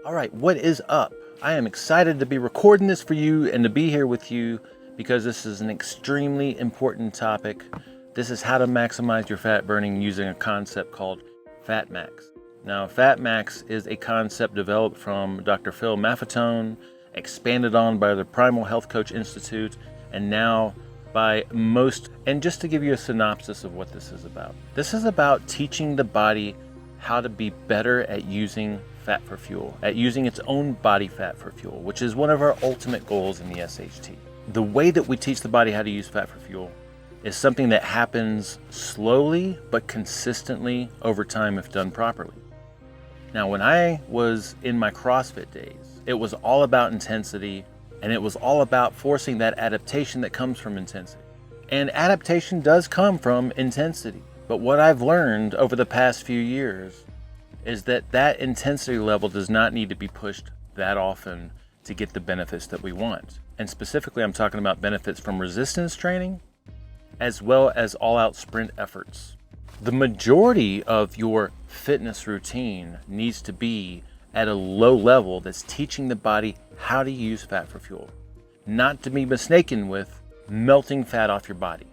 All right, what is up? I am excited to be recording this for you and to be here with you because this is an extremely important topic. This is how to maximize your fat burning using a concept called Fat Max. Now, Fat Max is a concept developed from Dr. Phil Maffetone, expanded on by the Primal Health Coach Institute, and now by most. And just to give you a synopsis of what this is about teaching the body how to be better at using fat for fuel, at using its own body fat for fuel, which is one of our ultimate goals in the SHT. The way that we teach the body how to use fat for fuel is something that happens slowly but consistently over time if done properly. Now, when I was in my CrossFit days, it was all about intensity, and it was all about forcing that adaptation that comes from intensity. And adaptation does come from intensity. But what I've learned over the past few years is that that intensity level does not need to be pushed that often to get the benefits that we want. And specifically, I'm talking about benefits from resistance training as well as all-out sprint efforts. The majority of your fitness routine needs to be at a low level that's teaching the body how to use fat for fuel, not to be mistaken with melting fat off your body.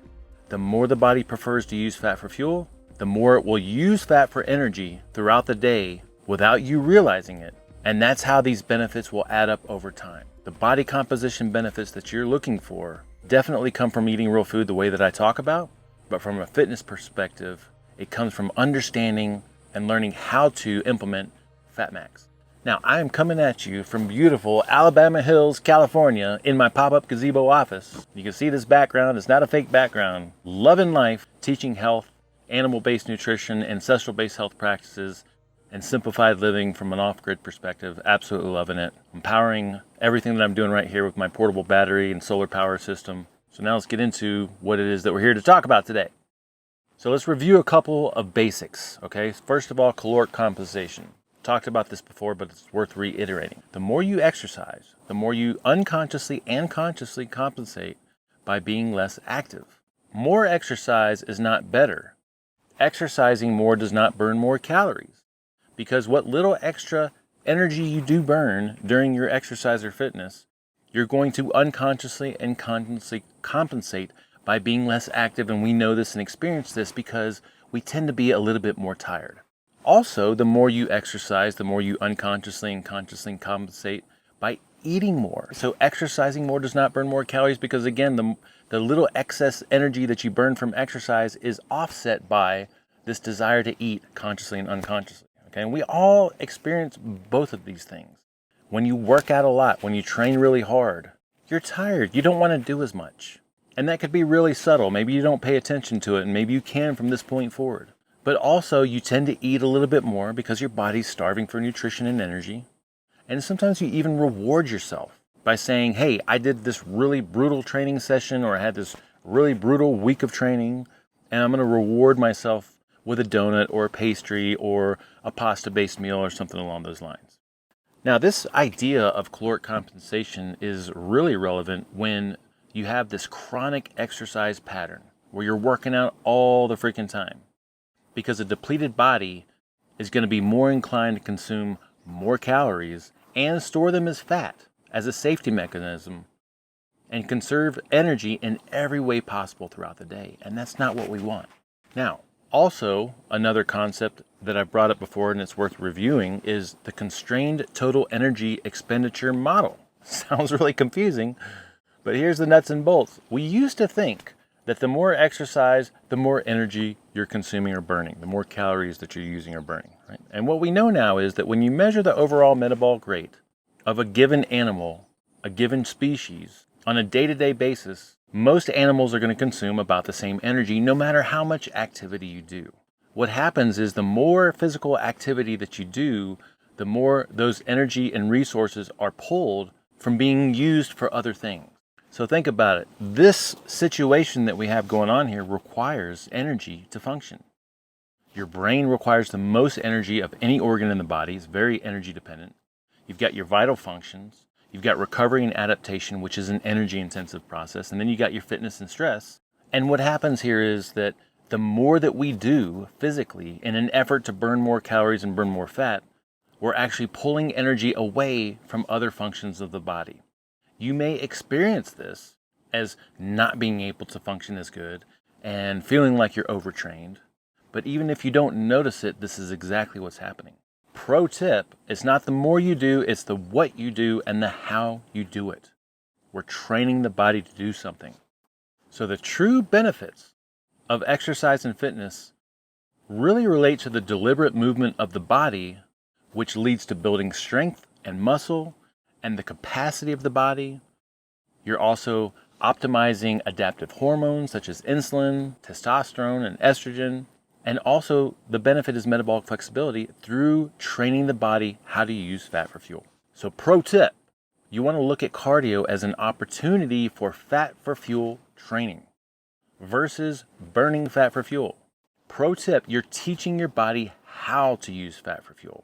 The more the body prefers to use fat for fuel, the more it will use fat for energy throughout the day without you realizing it. And that's how these benefits will add up over time. The body composition benefits that you're looking for definitely come from eating real food the way that I talk about, but from a fitness perspective, it comes from understanding and learning how to implement Fat Max. Now, I am coming at you from beautiful Alabama Hills, California, in my pop-up gazebo office. You can see this background. It's not a fake background. Loving life, teaching health, animal-based nutrition, ancestral-based health practices, and simplified living from an off-grid perspective. Absolutely loving it. I'm powering everything that I'm doing right here with my portable battery and solar power system. So now let's get into what it is that we're here to talk about today. So let's review a couple of basics, okay? First of all, caloric compensation. Talked about this before, but it's worth reiterating. The more you exercise, the more you unconsciously and consciously compensate by being less active. More exercise is not better. Exercising more does not burn more calories, because what little extra energy you do burn during your exercise or fitness, you're going to unconsciously and consciously compensate by being less active, and we know this and experience this because we tend to be a little bit more tired. Also, the more you exercise, the more you unconsciously and consciously compensate by eating more. So exercising more does not burn more calories because, again, the little excess energy that you burn from exercise is offset by this desire to eat consciously and unconsciously. Okay, and we all experience both of these things. When you work out a lot, when you train really hard, you're tired. You don't want to do as much. And that could be really subtle. Maybe you don't pay attention to it, and maybe you can from this point forward. But also, you tend to eat a little bit more because your body's starving for nutrition and energy. And sometimes you even reward yourself by saying, hey, I did this really brutal training session, or I had this really brutal week of training, and I'm going to reward myself with a donut or a pastry or a pasta-based meal or something along those lines. Now, this idea of caloric compensation is really relevant when you have this chronic exercise pattern where you're working out all the freaking time. Because a depleted body is going to be more inclined to consume more calories and store them as fat as a safety mechanism and conserve energy in every way possible throughout the day. And that's not what we want. Now, also, another concept that I've brought up before and it's worth reviewing is the constrained total energy expenditure model. Sounds really confusing, but here's the nuts and bolts. We used to think that the more exercise, the more energy you're consuming or burning, the more calories that you're using or burning, right? And what we know now is that when you measure the overall metabolic rate of a given animal, a given species, on a day-to-day basis, most animals are going to consume about the same energy no matter how much activity you do. What happens is the more physical activity that you do, the more those energy and resources are pulled from being used for other things. So think about it. This situation that we have going on here requires energy to function. Your brain requires the most energy of any organ in the body. It's very energy dependent. You've got your vital functions. You've got recovery and adaptation, which is an energy intensive process. And then you got your fitness and stress. And what happens here is that the more that we do physically in an effort to burn more calories and burn more fat, we're actually pulling energy away from other functions of the body. You may experience this as not being able to function as good and feeling like you're overtrained. But even if you don't notice it, this is exactly what's happening. Pro tip, it's not the more you do, it's the what you do and the how you do it. We're training the body to do something. So the true benefits of exercise and fitness really relate to the deliberate movement of the body, which leads to building strength and muscle and the capacity of the body. You're also optimizing adaptive hormones such as insulin, testosterone, and estrogen. And also the benefit is metabolic flexibility through training the body how to use fat for fuel. So pro tip, you want to look at cardio as an opportunity for fat for fuel training versus burning fat for fuel. Pro tip, you're teaching your body how to use fat for fuel,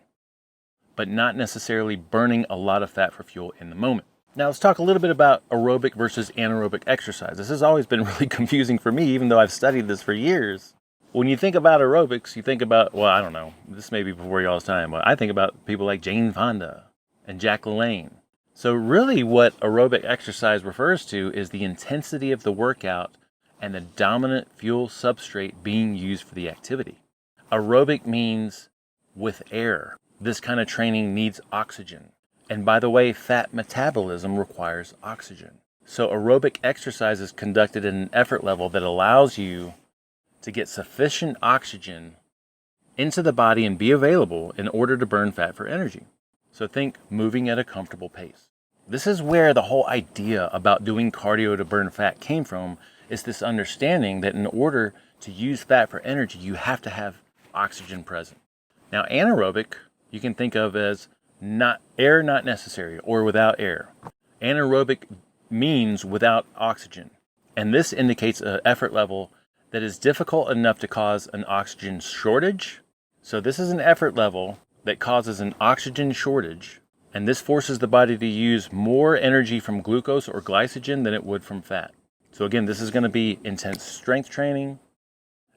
but not necessarily burning a lot of fat for fuel in the moment. Now let's talk a little bit about aerobic versus anaerobic exercise. This has always been really confusing for me, even though I've studied this for years. When you think about aerobics, you think about, well, I don't know, this may be before y'all's time, but I think about people like Jane Fonda and Jack LaLanne. So really what aerobic exercise refers to is the intensity of the workout and the dominant fuel substrate being used for the activity. Aerobic means with air. This kind of training needs oxygen. And by the way, fat metabolism requires oxygen. So aerobic exercise is conducted at an effort level that allows you to get sufficient oxygen into the body and be available in order to burn fat for energy. So think moving at a comfortable pace. This is where the whole idea about doing cardio to burn fat came from, is this understanding that in order to use fat for energy, you have to have oxygen present. Now anaerobic, you can think of as not necessary or without air. Anaerobic means without oxygen. And this indicates an effort level that is difficult enough to cause an oxygen shortage. So this is an effort level that causes an oxygen shortage, and this forces the body to use more energy from glucose or glycogen than it would from fat. So again, this is going to be intense strength training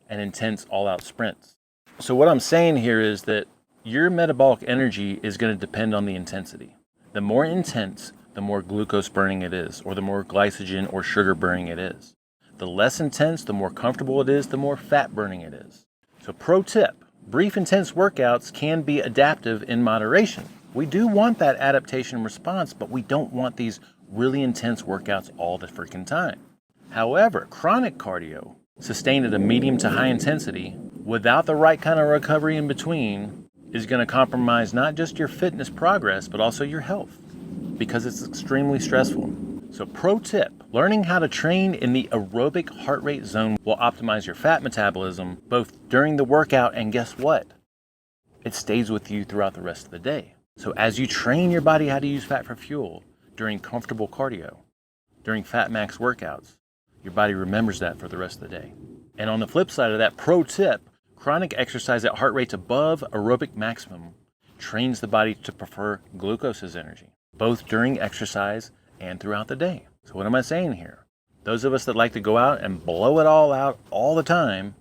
and intense all-out sprints. So what I'm saying here is that your metabolic energy is going to depend on the intensity. The more intense, the more glucose burning it is, or the more glycogen or sugar burning it is. The less intense, the more comfortable it is, the more fat burning it is. So pro tip, brief intense workouts can be adaptive in moderation. We do want that adaptation response, but we don't want these really intense workouts all the freaking time. However, chronic cardio, sustained at a medium to high intensity, without the right kind of recovery in between, is going to compromise not just your fitness progress, but also your health, because it's extremely stressful. So pro tip, learning how to train in the aerobic heart rate zone will optimize your fat metabolism both during the workout, and guess what? It stays with you throughout the rest of the day. So as you train your body how to use fat for fuel during comfortable cardio, during fat max workouts, your body remembers that for the rest of the day. And on the flip side of that, pro tip, chronic exercise at heart rates above aerobic maximum trains the body to prefer glucose as energy, both during exercise and throughout the day. So what am I saying here? Those of us that like to go out and blow it all out all the time,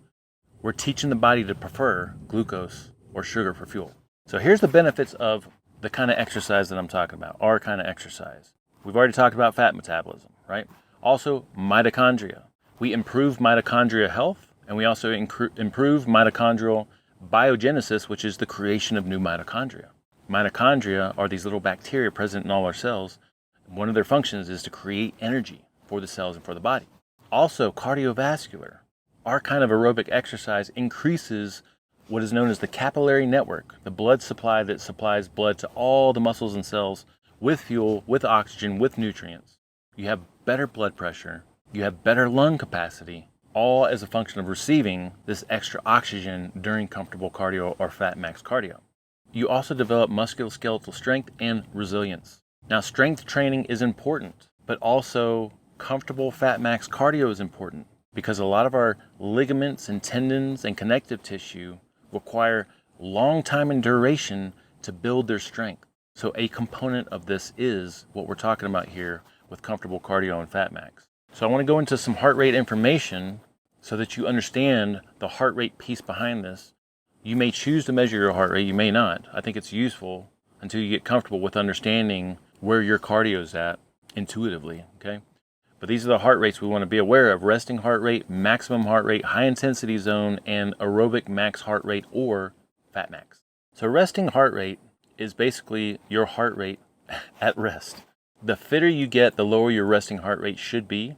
we're teaching the body to prefer glucose or sugar for fuel. So here's the benefits of the kind of exercise that I'm talking about, our kind of exercise. We've already talked about fat metabolism, right? Also mitochondria. We improve mitochondria health, and we also improve mitochondrial biogenesis, which is the creation of new mitochondria. Mitochondria are these little bacteria present in all our cells. One of their functions is to create energy for the cells and for the body. Also, cardiovascular. Our kind of aerobic exercise increases what is known as the capillary network, the blood supply that supplies blood to all the muscles and cells with fuel, with oxygen, with nutrients. You have better blood pressure, you have better lung capacity, all as a function of receiving this extra oxygen during comfortable cardio or fat max cardio. You also develop musculoskeletal strength and resilience. Now, strength training is important, but also comfortable fat max cardio is important because a lot of our ligaments and tendons and connective tissue require long time and duration to build their strength. So a component of this is what we're talking about here with comfortable cardio and fat max. So I want to go into some heart rate information so that you understand the heart rate piece behind this, You may choose to measure your heart rate, you may not. I think it's useful until you get comfortable with understanding where your cardio is at intuitively, okay? But these are the heart rates we want to be aware of: resting heart rate, maximum heart rate, high intensity zone, and aerobic max heart rate or fat max. So resting heart rate is basically your heart rate at rest. The fitter you get, the lower your resting heart rate should be.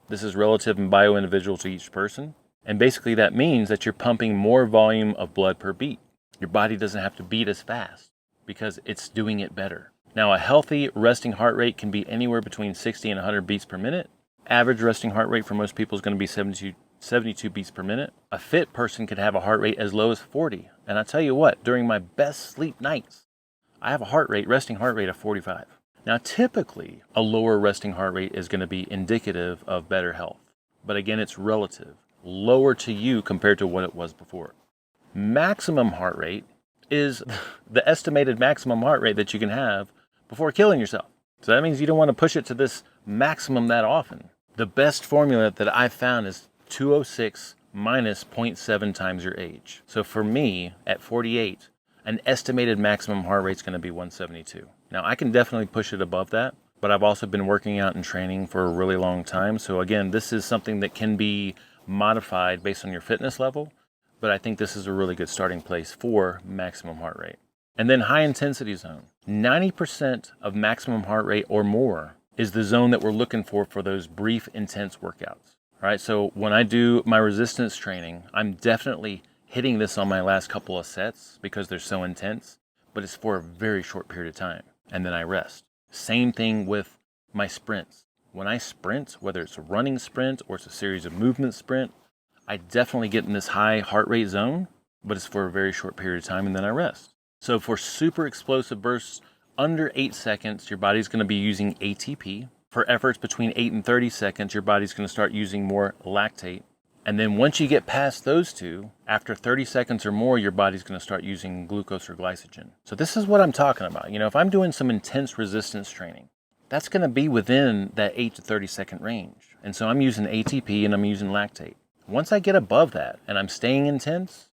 This is relative and bio-individual to each person. And basically that means that you're pumping more volume of blood per beat. Your body doesn't have to beat as fast because it's doing it better. Now, a healthy resting heart rate can be anywhere between 60 and 100 beats per minute. Average resting heart rate for most people is going to be 72 beats per minute. A fit person could have a heart rate as low as 40. And I tell you what, during my best sleep nights, I have a resting heart rate of 45. Now, typically, a lower resting heart rate is going to be indicative of better health. But again, it's relative. Lower to you compared to what it was before. Maximum heart rate is the estimated maximum heart rate that you can have before killing yourself. So that means you don't want to push it to this maximum that often. The best formula that I've found is 206 minus 0.7 times your age. So for me, at 48, an estimated maximum heart rate is going to be 172. Now, I can definitely push it above that, but I've also been working out and training for a really long time. So again, this is something that can be modified based on your fitness level, but I think this is a really good starting place for maximum heart rate. And then high intensity zone. 90% of maximum heart rate or more is the zone that we're looking for those brief, intense workouts. All right, so when I do my resistance training, I'm definitely hitting this on my last couple of sets because they're so intense, but it's for a very short period of time, and then I rest. Same thing with my sprints. When I sprint, whether it's a running sprint or it's a series of movement sprint, I definitely get in this high heart rate zone, but it's for a very short period of time and then I rest. So for super explosive bursts under 8 seconds, your body's going to be using ATP. For efforts between 8 and 30 seconds, your body's going to start using more lactate. And then once you get past those two, after 30 seconds or more, your body's going to start using glucose or glycogen. So this is what I'm talking about. If I'm doing some intense resistance training, that's going to be within that 8 to 30 second range. And so I'm using ATP and I'm using lactate. Once I get above that and I'm staying intense,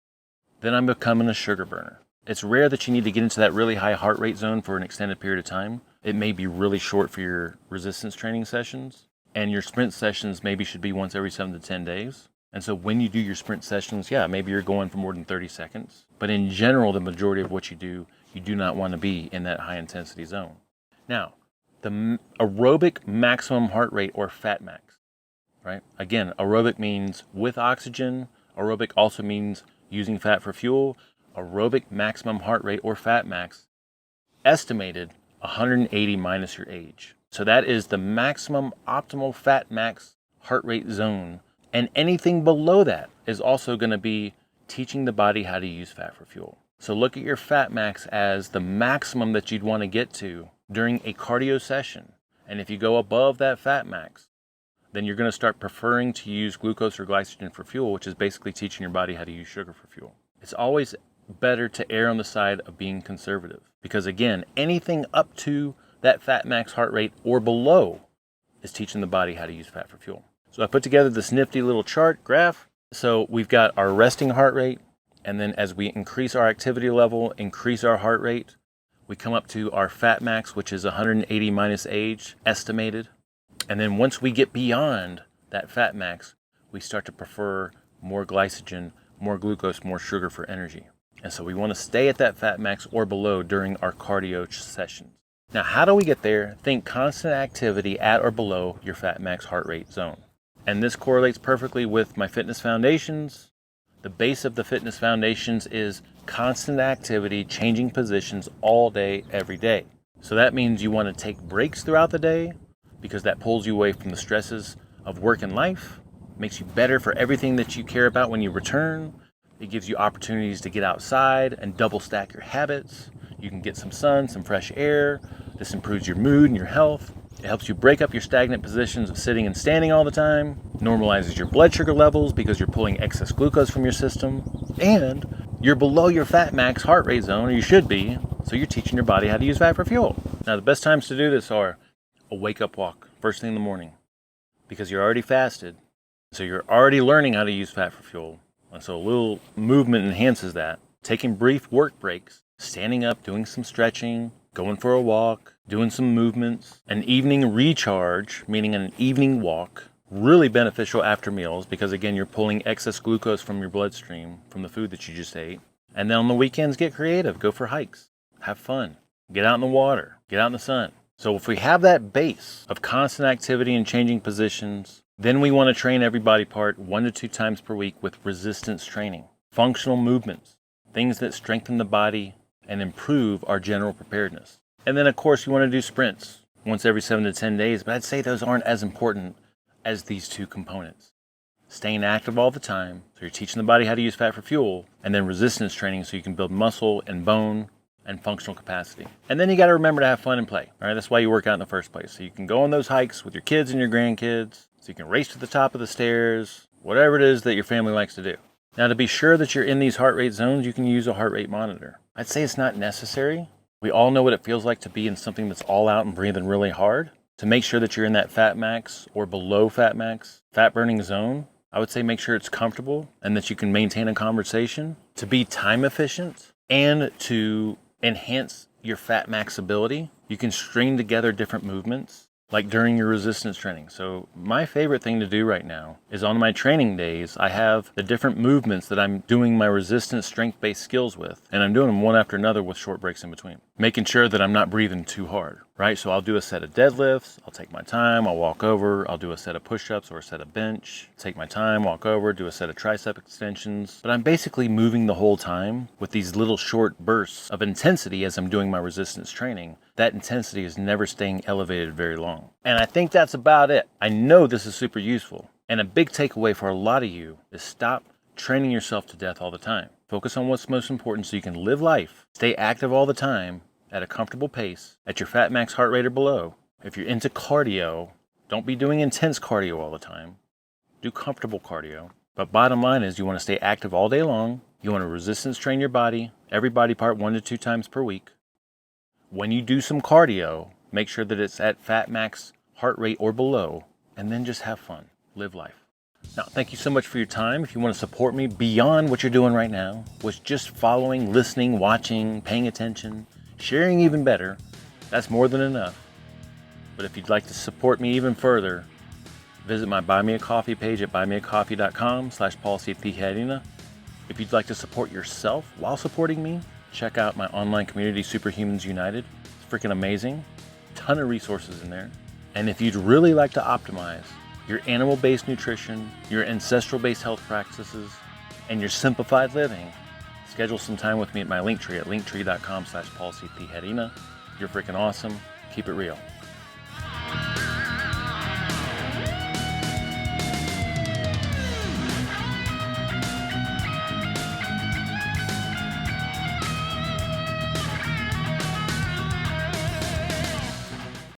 then I'm becoming a sugar burner. It's rare that you need to get into that really high heart rate zone for an extended period of time. It may be really short for your resistance training sessions, and your sprint sessions maybe should be once every 7 to 10 days. And so when you do your sprint sessions, maybe you're going for more than 30 seconds. But in general, the majority of what you do not want to be in that high intensity zone. Now, the aerobic maximum heart rate or fat max, right? Again, aerobic means with oxygen. Aerobic also means using fat for fuel. Aerobic maximum heart rate or fat max, estimated 180 minus your age. So that is the maximum optimal fat max heart rate zone. And anything below that is also going to be teaching the body how to use fat for fuel. So look at your fat max as the maximum that you'd want to get to during a cardio session. And if you go above that fat max, then you're going to start preferring to use glucose or glycogen for fuel, which is basically teaching your body how to use sugar for fuel. It's always better to err on the side of being conservative, because again, anything up to that fat max heart rate or below is teaching the body how to use fat for fuel. So I put together this nifty little chart graph. So we've got our resting heart rate, and then as we increase our activity level, increase our heart rate, we come up to our fat max, which is 180 minus age estimated. And then once we get beyond that fat max, we start to prefer more glycogen, more glucose, more sugar for energy. And so we want to stay at that fat max or below during our cardio sessions. Now, how do we get there? Think constant activity at or below your fat max heart rate zone. And this correlates perfectly with my fitness foundations. The base of the fitness foundations is constant activity, changing positions all day, every day. So that means you want to take breaks throughout the day because that pulls you away from the stresses of work and life, makes you better for everything that you care about when you return. It gives you opportunities to get outside and double stack your habits. You can get some sun, some fresh air. This improves your mood and your health. It helps you break up your stagnant positions of sitting and standing all the time. Normalizes your blood sugar levels because you're pulling excess glucose from your system. And you're below your fat max heart rate zone, or you should be, so you're teaching your body how to use fat for fuel. Now, the best times to do this are a wake-up walk, first thing in the morning, because you're already fasted. So you're already learning how to use fat for fuel. And so a little movement enhances that. taking brief work breaks, standing up, doing some stretching, going for a walk, doing some movements, an evening recharge, meaning an evening walk, really beneficial after meals because, again, you're pulling excess glucose from your bloodstream from the food that you just ate. And then on the weekends, get creative, go for hikes, have fun, get out in the water, get out in the sun. So if we have that base of constant activity and changing positions, then we want to train every body part 1 to 2 times per week with resistance training, functional movements, things that strengthen the body and improve our general preparedness. And then, of course, you want to do sprints once every 7 to 10 days, but I'd say those aren't as important as these two components. Staying active all the time, so you're teaching the body how to use fat for fuel, and then resistance training so you can build muscle and bone and functional capacity. And then you got to remember to have fun and play. All right, that's why you work out in the first place. So you can go on those hikes with your kids and your grandkids, so you can race to the top of the stairs, whatever it is that your family likes to do. Now, to be sure that you're in these heart rate zones, you can use a heart rate monitor. I'd say it's not necessary. We all know what it feels like to be in something that's all out and breathing really hard. To make sure that you're in that fat max or below fat max, fat burning zone, I would say make sure it's comfortable and that you can maintain a conversation. To be time efficient and to enhance your fat max ability, you can string together different movements like during your resistance training. So my favorite thing to do right now is on my training days, I have the different movements that I'm doing my resistance strength-based skills with, and I'm doing them one after another with short breaks in between, making sure that I'm not breathing too hard, right? So I'll do a set of deadlifts, I'll take my time, I'll walk over, I'll do a set of push-ups or a set of bench, take my time, walk over, do a set of tricep extensions. But I'm basically moving the whole time with these little short bursts of intensity as I'm doing my resistance training. That intensity is never staying elevated very long. And I think that's about it. I know this is super useful. And a big takeaway for a lot of you is stop training yourself to death all the time. Focus on what's most important so you can live life, stay active all the time at a comfortable pace, at your fat max heart rate or below. If you're into cardio, don't be doing intense cardio all the time. Do comfortable cardio. But bottom line is you want to stay active all day long. You want to resistance train your body, every body part 1 to 2 times per week. When you do some cardio, make sure that it's at fat max heart rate or below, and then just have fun, live life. Now, thank you so much for your time. If you want to support me beyond what you're doing right now, with just following, listening, watching, paying attention, sharing even better, that's more than enough. But if you'd like to support me even further, visit my Buy Me a Coffee page at buymeacoffee.com/PaulCTHadina. If you'd like to support yourself while supporting me, check out my online community, SuperHumans United. It's freaking amazing. Ton of resources in there. And if you'd really like to optimize your animal-based nutrition, your ancestral-based health practices, and your simplified living, schedule some time with me at my Linktree at linktree.com/PaulCTHadina. You're freaking awesome. Keep it real.